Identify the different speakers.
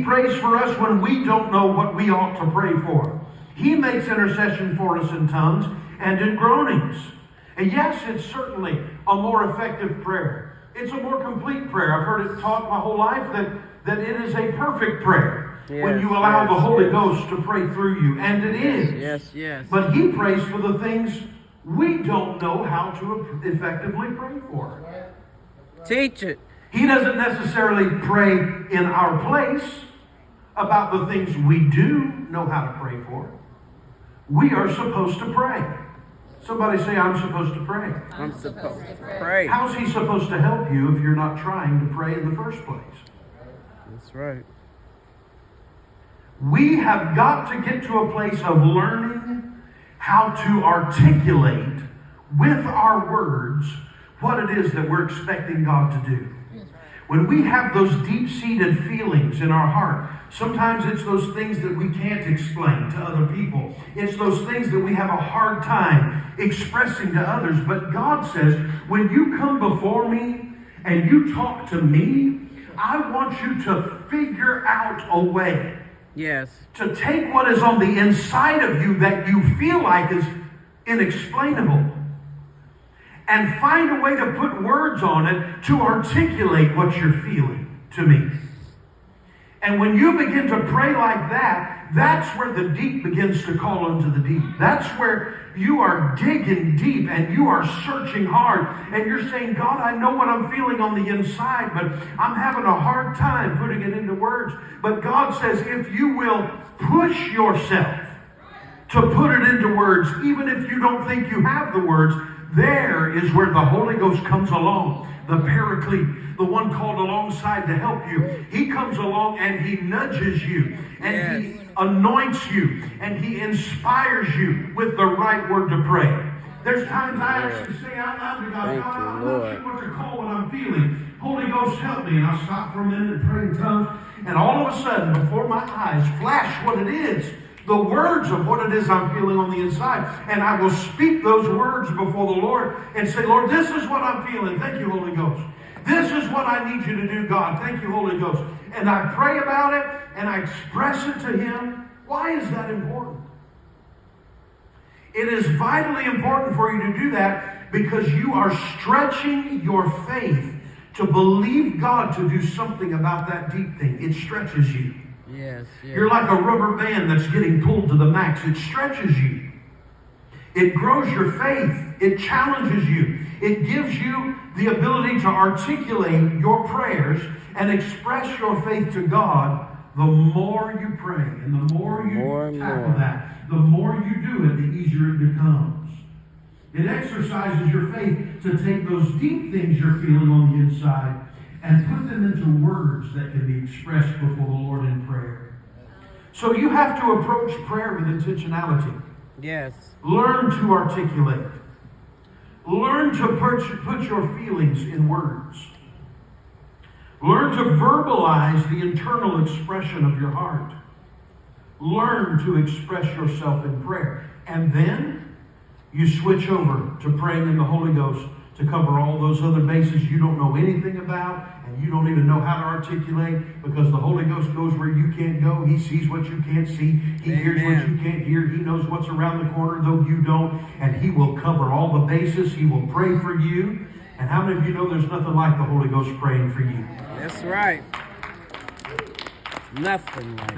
Speaker 1: prays for us when we don't know what we ought to pray for. He makes intercession for us in tongues and in groanings. And yes, it's certainly a more effective prayer. It's a more complete prayer. I've heard it taught my whole life that it is a perfect prayer when you allow the Holy Ghost to pray through you. And it is.
Speaker 2: Yes.
Speaker 1: But He prays for the things we don't know how to effectively pray for.
Speaker 2: Teach it.
Speaker 1: He doesn't necessarily pray in our place about the things we do know how to pray for. We are supposed to pray. Somebody say, I'm supposed to pray.
Speaker 2: I'm supposed to pray.
Speaker 1: How's He supposed to help you if you're not trying to pray in the first place?
Speaker 2: That's right.
Speaker 1: We have got to get to a place of learning how to articulate with our words what it is that we're expecting God to do. When we have those deep-seated feelings in our heart, sometimes it's those things that we can't explain to other people. It's those things that we have a hard time expressing to others. But God says, when you come before me and you talk to me, I want you to figure out a way.
Speaker 2: Yes.
Speaker 1: To take what is on the inside of you that you feel like is inexplainable and find a way to put words on it to articulate what you're feeling to me. And when you begin to pray like that, that's where the deep begins to call into the deep. That's where you are digging deep and you are searching hard. And you're saying, God, I know what I'm feeling on the inside, but I'm having a hard time putting it into words. But God says, if you will push yourself to put it into words, even if you don't think you have the words, there is where the Holy Ghost comes along, the Paraclete, the one called alongside to help you. He comes along and He nudges you, and He anoints you, and He inspires you with the right word to pray. There's times I actually say out loud to God, God, I'm not sure what to call what I'm feeling. Holy Ghost, help me. And I'll stop for a minute and pray in tongues, and all of a sudden, before my eyes flash what it is, the words of what it is I'm feeling on the inside. And I will speak those words before the Lord and say, Lord, this is what I'm feeling. Thank you, Holy Ghost. This is what I need you to do, God. Thank you, Holy Ghost. And I pray about it and I express it to Him. Why is that important? It is vitally important for you to do that because you are stretching your faith to believe God to do something about that deep thing. It stretches you.
Speaker 2: Yes.
Speaker 1: You're like a rubber band that's getting pulled to the max. It stretches you. It grows your faith. It challenges you. It gives you the ability to articulate your prayers and express your faith to God. The more you pray and the more you tackle that, the more you do it, the easier it becomes. It exercises your faith to take those deep things you're feeling on the inside and put them into words that can be expressed before the Lord in prayer. So you have to approach prayer with intentionality.
Speaker 2: Yes.
Speaker 1: Learn to articulate. Learn to put your feelings in words. Learn to verbalize the internal expression of your heart. Learn to express yourself in prayer. And then you switch over to praying in the Holy Ghost to cover all those other bases you don't know anything about and you don't even know how to articulate, because the Holy Ghost goes where you can't go. He sees what you can't see. He hears what you can't hear. He knows what's around the corner, though you don't. And He will cover all the bases. He will pray for you. And how many of you know there's nothing like the Holy Ghost praying for you?
Speaker 2: That's right. Nothing like